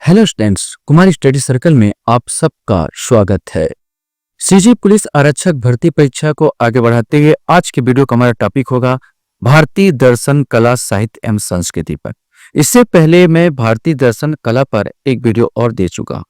Hello students, कुमारी study circle में आप सबका स्वागत है। सीजी पुलिस आरक्षक भर्ती परीक्षा को आगे बढ़ाते हुए आज के वीडियो का हमारा टॉपिक होगा भारतीय दर्शन कला साहित्य एवं संस्कृति पर। इससे पहले मैं भारतीय दर्शन कला पर एक वीडियो और दे चुका हूं।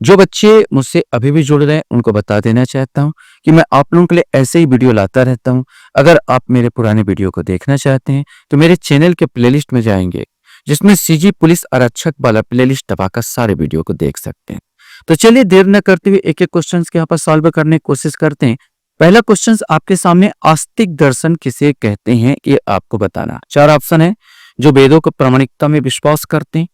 जो बच्चे मुझसे अभी भी जुड़ रहे हैं उनको बता देना चाहता हूं कि मैं आप लोगों के लिए ऐसे ही वीडियो लाता रहता हूं। अगर आप मेरे पुराने वीडियो को देखना चाहते हैं तो मेरे चैनल के प्लेलिस्ट में जाएंगे, जिसमें सीजी पुलिस आरक्षक वाला प्लेलिस्ट दबाकर सारे वीडियो को देख सकते हैं। तो चलिए देर न करते हुए एक एक क्वेश्चन के यहाँ पर सॉल्व करने की कोशिश करते हैं। पहला क्वेश्चन आपके सामने, आस्तिक दर्शन किसे कहते हैं ये आपको बताना। चार ऑप्शन है। जो वेदों को प्रामाणिकता में विश्वास करते हैं,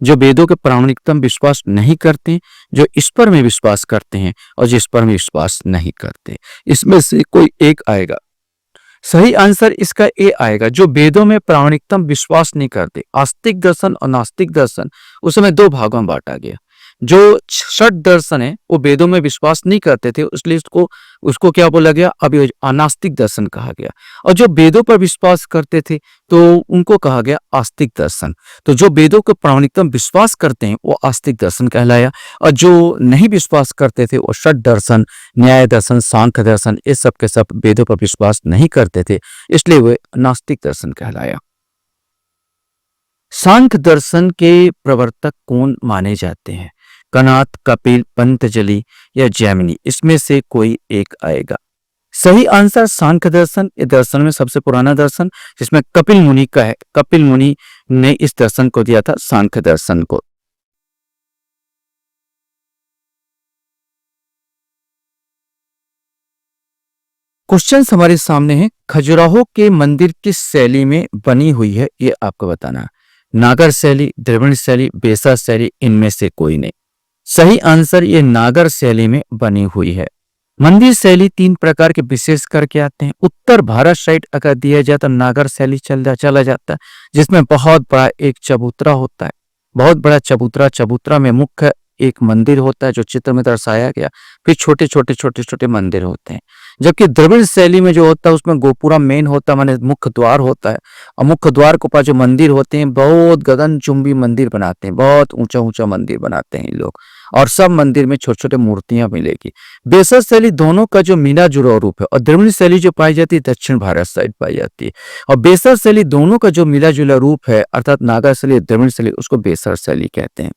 जो वेदों के प्रामाणिकता में विश्वास नहीं करते, जो ईश्वर में विश्वास करते हैं और जो ईश्वर में विश्वास नहीं करते। इसमें से कोई एक आएगा। सही आंसर इसका ए आएगा। जो वेदों में प्रामाणिकता विश्वास नहीं करते, आस्तिक दर्शन और नास्तिक दर्शन, उसमें दो भागों में बांटा गया। जो षट दर्शन है वो वेदों में विश्वास नहीं करते थे, इसलिए उसको क्या बोला गया, अभी अनास्तिक दर्शन कहा गया। और जो वेदों पर विश्वास करते थे तो उनको कहा गया आस्तिक दर्शन। तो जो वेदों को प्रामाणिकता विश्वास करते हैं वो आस्तिक दर्शन कहलाया, और जो नहीं विश्वास करते थे वो षट दर्शन, न्याय दर्शन, सांख्य दर्शन, ये सब के सब वेदों पर विश्वास नहीं करते थे, इसलिए वे नास्तिक दर्शन कहलाया। सांख्य दर्शन के प्रवर्तक कौन माने जाते हैं? कणाद, कपिल, पतंजलि या जैमिनी, इसमें से कोई एक आएगा। सही आंसर सांख्य दर्शन। ये दर्शन में सबसे पुराना दर्शन, जिसमें कपिल मुनि का है। कपिल मुनि ने इस दर्शन को दिया था, सांख्य दर्शन को। क्वेश्चन हमारे सामने है, खजुराहो के मंदिर किस शैली में बनी हुई है ये आपको बताना। नागर शैली, द्रविड़ शैली, बेसा शैली, इनमें से कोई नहीं। सही आंसर ये नागर शैली में बनी हुई है। मंदिर शैली तीन प्रकार के विशेष करके आते हैं। उत्तर भारत साइड अगर दिया जाए तो नागर शैली चला जाता है, जिसमें बहुत बड़ा एक चबूतरा होता है, बहुत बड़ा चबूतरा में मुख्य एक मंदिर होता है जो चित्र में दर्शाया गया, फिर छोटे छोटे मंदिर होते हैं। जबकि द्रविड़ शैली में जो होता है उसमें गोपुरा मेन होता है, माने मुख्य द्वार होता है, और मुख्य द्वार के पास जो मंदिर होते हैं बहुत गगनचुंबी मंदिर बनाते हैं, बहुत ऊंचा मंदिर बनाते हैं लोग, और सब मंदिर में छोटे छोटे मूर्तियां मिलेगी। बेसा शैली दोनों का जो मिला जुला रूप है, और द्रविड़ शैली जो पाई जाती है दक्षिण भारत साइड पाई जाती है, और बेसा शैली दोनों का जो मिला जुला रूप है, अर्थात नागर शैली, द्रविड़ शैली, उसको बेसा शैली कहते हैं।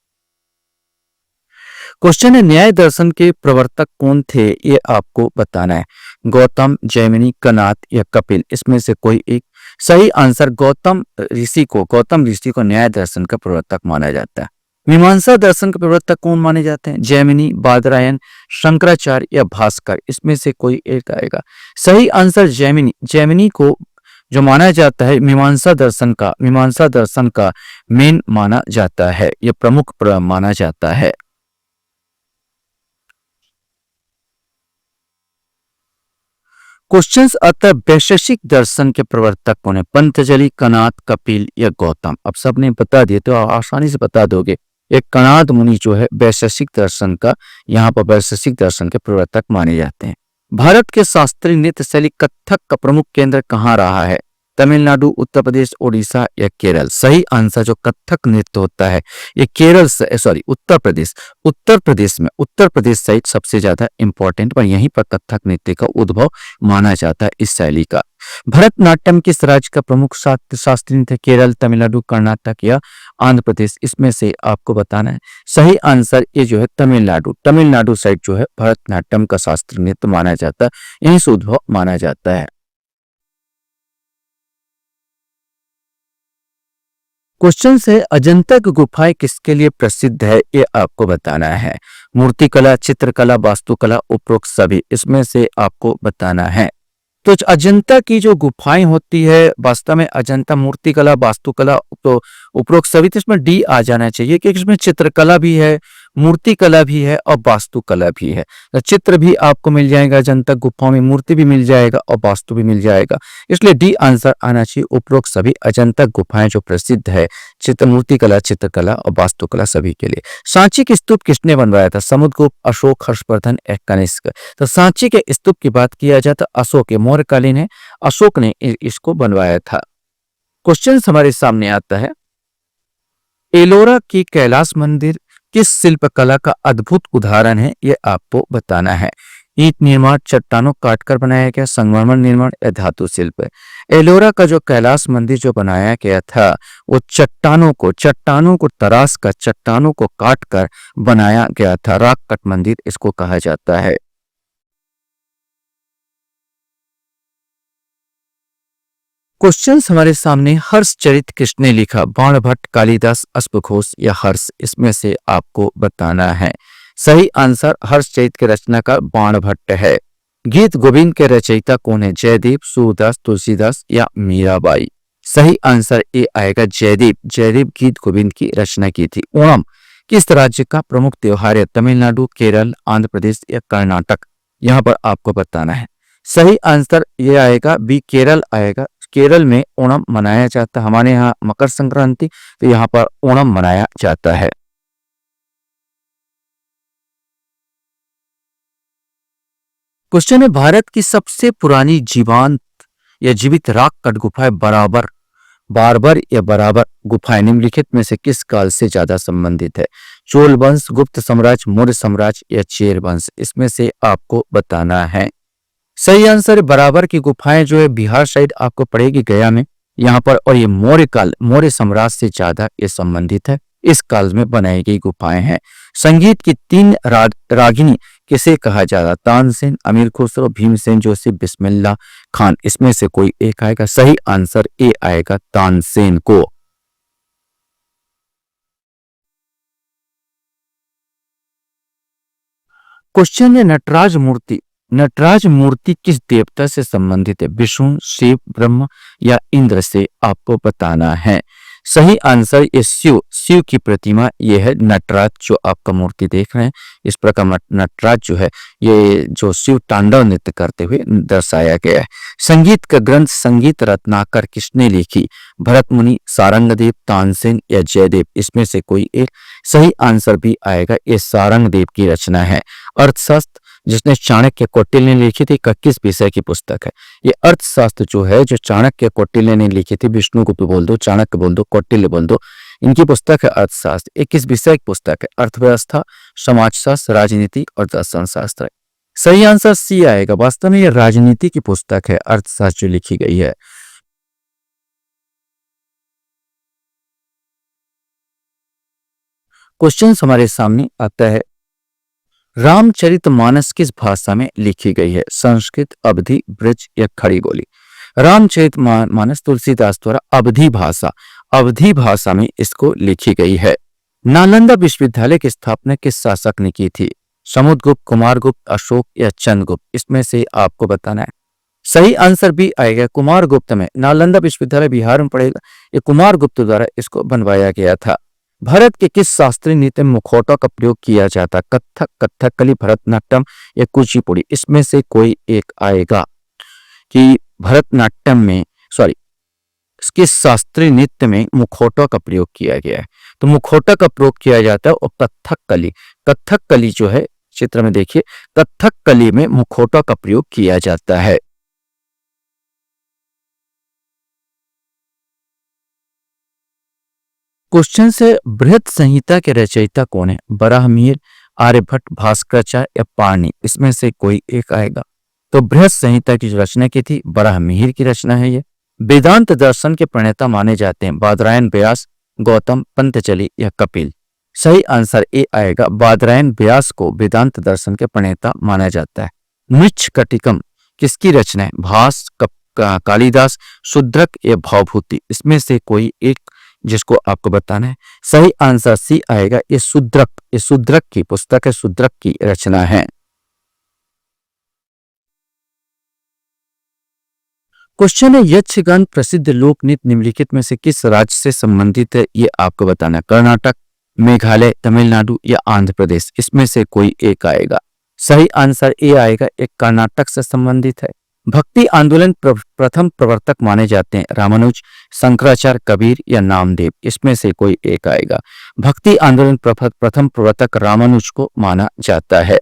क्वेश्चन है, न्याय दर्शन के प्रवर्तक कौन थे ये आपको बताना है। गौतम, जैमिनी, कणाद या कपिल, इसमें से कोई एक। सही आंसर गौतम ऋषि को न्याय दर्शन का प्रवर्तक माना जाता है। मीमांसा दर्शन के प्रवर्तक कौन माने जाते हैं? जैमिनी, बादरायण, शंकराचार्य या भास्कर, इसमें से कोई एक आएगा। सही आंसर जैमिनी को जो माना जाता है मीमांसा दर्शन का मेन माना जाता है, यह प्रमुख माना जाता है। क्वेश्चंस आता है, वैशेषिक दर्शन के प्रवर्तक कौन है? पतंजलि, कणाद, कपिल या गौतम। अब सबने बता दिए तो आसानी से बता दोगे। एक कणाद मुनि जो है वैशेषिक दर्शन का, यहाँ पर वैशेषिक दर्शन के प्रवर्तक माने जाते हैं। भारत के शास्त्रीय नृत्य शैली कथक का प्रमुख केंद्र कहाँ रहा है? तमिलनाडु, उत्तर प्रदेश, ओडिशा या केरल। सही आंसर जो कथक नृत्य होता है ये उत्तर प्रदेश साइड सबसे ज्यादा इंपॉर्टेंट, पर यहीं पर कथक नृत्य का उद्भव माना जाता है इस शैली का। भरतनाट्यम किस राज्य का प्रमुख शास्त्रीय नृत्य? केरल, तमिलनाडु, कर्नाटक या आंध्र प्रदेश, इसमें से आपको बताना है। सही आंसर ये जो है तमिलनाडु साइड जो है भरतनाट्यम का शास्त्रीय नृत्य माना जाता है, यहीं से उद्भव माना जाता है। क्वेश्चन से, अजंता की गुफाएं किसके लिए प्रसिद्ध है ये आपको बताना है। मूर्तिकला, चित्रकला, वास्तुकला, उपरोक्त सभी, इसमें से आपको बताना है। तो अजंता की जो गुफाएं होती है, वास्तव में अजंता मूर्तिकला, वास्तुकला तो उपरोक्त सभी, तो इसमें डी आ जाना चाहिए क्योंकि इसमें चित्रकला भी है, मूर्तिकला भी है और वास्तुकला भी है। तो चित्र भी आपको मिल जाएगा अजंता गुफाओं में, मूर्ति भी मिल जाएगा और वास्तु भी मिल जाएगा, इसलिए डी आंसर आना चाहिए। उपरोक्त सभी अजंता गुफाएं जो प्रसिद्ध है मूर्तिकला, चित्रकला और वास्तुकला सभी के लिए। सांची की स्तूप किसने बनवाया था? समुद्रगुप्त, अशोक, हर्षवर्धन या कनिष्क। तो सांची के स्तूप की बात किया जाए तो अशोक, मौर्यकालीन है, अशोक ने इसको बनवाया था। क्वेश्चन हमारे सामने आता है, एलोरा की कैलाश मंदिर किस शिल्पकला का अद्भुत उदाहरण है, ये आपको बताना है। ईंट निर्माण, चट्टानों काटकर बनाया गया, संगमरमर निर्माण या धातु शिल्प है। एलोरा का जो कैलाश मंदिर जो बनाया गया था वो चट्टानों को तराश कर, चट्टानों को काट कर बनाया गया था। रॉक कट मंदिर इसको कहा जाता है। क्वेश्चन हमारे सामने, हर्ष चरित किसने लिखा? बाणभट्ट, कालिदास, अश्वघोष या हर्ष? इसमें से आपको बताना है। सही आंसर हर्ष चरित के रचनाकार बाणभट्ट है। गीत गोविंद के रचयिता कौन है? जयदेव, सूरदास, तुलसीदास या मीराबाई? सही आंसर ए आएगा जयदेव। जयदेव गीत गोविंद की रचना की थी। ओणम किस राज्य का प्रमुख त्योहार है? तमिलनाडु, केरल, आंध्र प्रदेश या कर्नाटक? यहाँ पर आपको बताना है। सही आंसर ये आएगा बी, केरल आएगा। केरल में ओणम मनाया जाता है। हमारे यहाँ मकर संक्रांति, तो यहाँ पर ओणम मनाया जाता है। क्वेश्चन है, भारत की सबसे पुरानी जीवांत या जीवित रॉक कट गुफाएं बारबर या बराबर गुफाएं निम्नलिखित में से किस काल से ज्यादा संबंधित है? चोल वंश, गुप्त साम्राज्य, मौर्य साम्राज्य या चेर वंश? इसमें से आपको बताना है। सही आंसर बराबर की गुफाएं जो है बिहार साइड आपको पड़ेगी, गया में यहाँ पर। और ये मौर्य साम्राज्य से ज्यादा ये संबंधित है, इस काल में बनाई गई गुफाएं हैं। संगीत की 3 रागिनी किसे कहा जाता? तानसेन, अमीर खुसरो, भीमसेन जोशी, बिस्मिल्लाह खान? इसमें से कोई एक आएगा। सही आंसर ए आएगा, तानसेन को। क्वेश्चन है, नटराज मूर्ति किस देवता से संबंधित है? विष्णु, शिव, ब्रह्मा या इंद्र? से आपको बताना है। सही आंसर ये शिव की प्रतिमा ये है नटराज, जो आपका मूर्ति देख रहे हैं। इस प्रकार नटराज जो है ये जो शिव तांडव नृत्य करते हुए दर्शाया गया है। संगीत का ग्रंथ संगीत रत्नाकर किसने लिखी? भरत मुनि, सारंगदेव, तानसेन या जयदेव? इसमें से कोई एक। सही आंसर भी आएगा, ये सारंगदेव की रचना है। अर्थशास्त्र जिसने चाणक्य कौटिल्य ने लिखी थी, किस विषय की पुस्तक है? ये अर्थशास्त्र जो है जो चाणक्य कौटिल्य ने लिखी थी, विष्णुगुप्त बोल दो, चाणक्य बोल दो, कौटिल्य बोल दो, इनकी पुस्तक है अर्थशास्त्र। ये किस विषय की पुस्तक है? अर्थव्यवस्था, समाजशास्त्र, राजनीति और दर्शन शास्त्र? सही आंसर सी आएगा। वास्तव में ये राजनीति की पुस्तक है, अर्थशास्त्र जो लिखी गई है। क्वेश्चन हमारे सामने आता है, रामचरितमानस किस भाषा में लिखी गई है? संस्कृत, अवधी, ब्रज या खड़ी बोली? रामचरितमानस तुलसीदास द्वारा अवधी भाषा में इसको लिखी गई है। नालंदा विश्वविद्यालय की स्थापना किस शासक ने की थी? समुद्रगुप्त, कुमारगुप्त, अशोक या चंद्रगुप्त? इसमें से आपको बताना है। सही आंसर भी आएगा कुमारगुप्त में। नालंदा विश्वविद्यालय बिहार में पड़ेगा। ये कुमारगुप्त द्वारा इसको बनवाया गया था। भारत के किस शास्त्रीय नृत्य में मुखौटा का प्रयोग किया जाता? कथक, कथकली, भरतनाट्यम या कुचिपुड़ी? इसमें से कोई एक आएगा कि भरतनाट्यम में किस शास्त्रीय नृत्य में मुखौटा का प्रयोग किया गया है? तो मुखौटा का प्रयोग किया जाता है और कथकली जो है, चित्र में देखिए, कथकली में मुखौटा का प्रयोग किया जाता है। क्वेश्चन से, बृहत संहिता के रचयिता कौन है? बराहमिहिर, आर्यभट्ट, भास्कराचार्य या पाणिनि? इसमें से कोई एक आएगा। तो बृहत संहिता की जो रचना की थी बराहमिहिर की रचना है ये। वेदांत दर्शन के प्रणेता माने जाते हैं बादरायण, व्यास, गौतम, पतंजलि या कपिल? सही आंसर ए आएगा, बादरायण व्यास को वेदांत दर्शन के प्रणेता माना जाता है। मृच्छकटिकम किसकी रचना है? भास, कालिदास, शूद्रक या भवभूति? इसमें से कोई एक जिसको आपको बताना है। सही आंसर सी आएगा, ये शूद्रक की पुस्तक है, शूद्रक की रचना है। क्वेश्चन है, यक्षगान प्रसिद्ध लोक नृत्य निम्नलिखित में से किस राज्य से संबंधित है? ये आपको बताना है। कर्नाटक, मेघालय, तमिलनाडु या आंध्र प्रदेश? इसमें से कोई एक आएगा। सही आंसर ए आएगा, एक कर्नाटक से संबंधित है। भक्ति आंदोलन प्रथम प्रवर्तक माने जाते हैं रामानुज, शंकराचार्य, कबीर या नामदेव? इसमें से कोई एक आएगा। भक्ति आंदोलन प्रथम प्रवर्तक रामानुज को माना जाता है।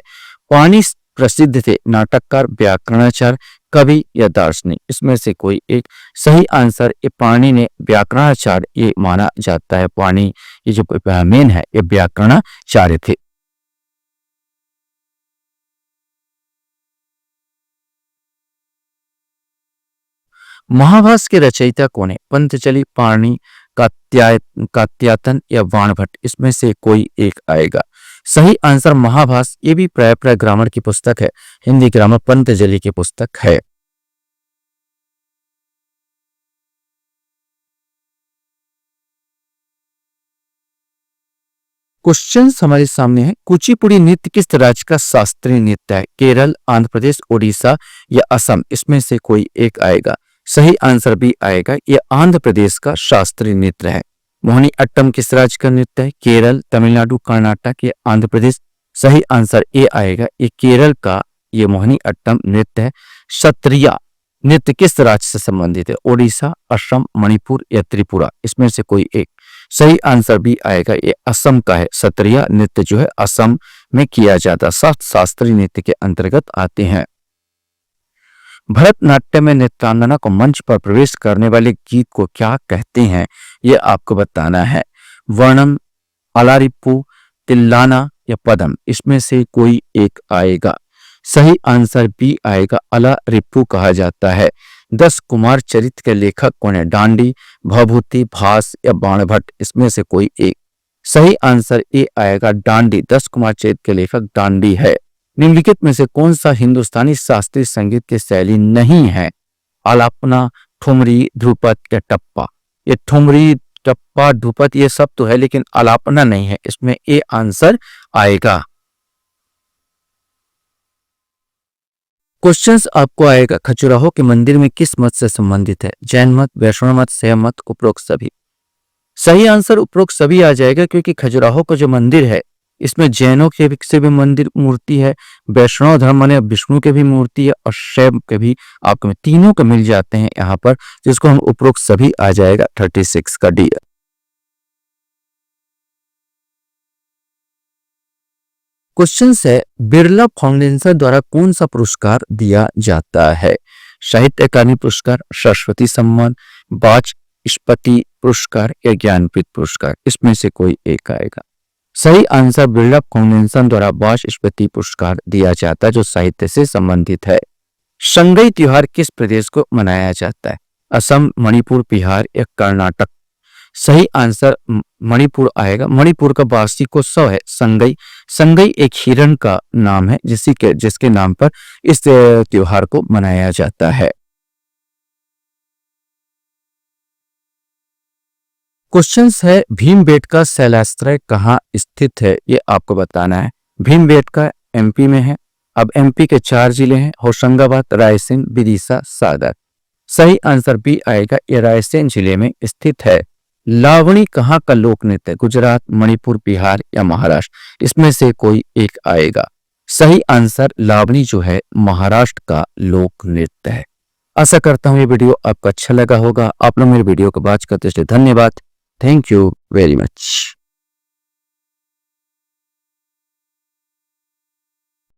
पाणिनि प्रसिद्ध थे नाटककार, व्याकरणाचार्य, कवि या दार्शनिक, इसमें से कोई एक। सही आंसर ये पाणिनि ने व्याकरणाचार्य ये माना जाता है। पाणिनि ये जो मेन है ये व्याकरणाचार्य थे। महाभाष्य के रचयिता कौन है? पंतजलि, पाणिनि, कात्यायन या बाणभट्ट, इसमें से कोई एक आएगा। सही आंसर महाभाष्य, ये भी प्राय ग्रामर की पुस्तक है, हिंदी ग्रामर पंतजलि की पुस्तक है। क्वेश्चन हमारे सामने है, कुचिपुड़ी नृत्य किस राज्य का शास्त्रीय नृत्य है? केरल, आंध्र प्रदेश, ओडिशा या असम, इसमें से कोई एक आएगा। सही आंसर भी आएगा, यह आंध्र प्रदेश का शास्त्रीय नृत्य है। मोहिनी अट्टम किस राज्य का नृत्य है? केरल, तमिलनाडु, कर्नाटक या आंध्र प्रदेश। सही आंसर ए आएगा, ये केरल का ये मोहिनी अट्टम नृत्य है। सत्रिया नृत्य किस राज्य से संबंधित है? ओडिशा, असम, मणिपुर या त्रिपुरा, इसमें से कोई एक। सही आंसर भी आएगा, ये असम का है। सत्रिया नृत्य जो है असम में किया जाता, शास्त्रीय नृत्य के अंतर्गत आते हैं। भरतनाट्यम में नृत्यांगना को मंच पर प्रवेश करने वाले गीत को क्या कहते हैं? यह आपको बताना है। वर्णम, अलारिप्पू, तिल्लाना या पदम, इसमें से कोई एक आएगा। सही आंसर बी आएगा, अलारिप्पू कहा जाता है। 10 कुमार चरित्र के लेखक कौन है? डांडी, भवभूति, भास या बाणभट्ट, इसमें से कोई एक। सही आंसर ए आएगा, डांडी। 10 कुमार चरित्र के लेखक डांडी है। निम्नलिखित में से कौन सा हिंदुस्तानी शास्त्रीय संगीत की शैली नहीं है? आलापना, ठुमरी, ध्रुपद या टप्पा। ये ठुमरी, टप्पा, ध्रुपद ये सब तो है, लेकिन आलापना नहीं है, इसमें ए आंसर आएगा। क्वेश्चंस आपको आएगा, खजुराहो के मंदिर में किस मत से संबंधित है? जैन मत, वैष्णव मत, शैव मत, उपरोक्त सभी। सही आंसर उपरोक्त सभी आ जाएगा, क्योंकि खजुराहो का जो मंदिर है इसमें जैनों के से भी मंदिर मूर्ति है, वैष्णव धर्म माने विष्णु के भी मूर्ति है, और शैव के भी आपको तीनों के मिल जाते हैं यहाँ पर, जिसको हम उपरोक्त सभी आ जाएगा। 36 का डी। क्वेश्चन है, बिरला फाउंडेशन द्वारा कौन सा पुरस्कार दिया जाता है? साहित्य अकादमी पुरस्कार, सरस्वती सम्मान, वाचस्पति पुरस्कार या ज्ञानपीठ पुरस्कार, इसमें से कोई एक आएगा। सही आंसर बिरला फाउंडेशन द्वारा वाचस्पति पुरस्कार दिया जाता है, जो साहित्य से संबंधित है। संगई त्योहार किस प्रदेश को मनाया जाता है? असम, मणिपुर, बिहार या कर्नाटक। सही आंसर मणिपुर आएगा। मणिपुर का वार्षिक उत्सव है संगई। संगई एक हिरण का नाम है, जिसके नाम पर इस त्योहार को मनाया जाता है। क्वेश्चन है, भीमबेटका शैलाश्रय कहाँ स्थित है? ये आपको बताना है। भीमबेटका एमपी में है। अब एमपी के 4 जिले हैं, होशंगाबाद, रायसेन, विदिशा, सागर। सही आंसर बी आएगा, ये रायसेन जिले में स्थित है। लावणी कहाँ का लोक नृत्य है? गुजरात, मणिपुर, बिहार या महाराष्ट्र, इसमें से कोई एक आएगा। सही आंसर लावणी जो है महाराष्ट्र का लोक नृत्य है। आशा करता हूं ये वीडियो आपको अच्छा लगा होगा। आप लोग मेरे वीडियो को वॉच करते इसलिए धन्यवाद। Thank you very much.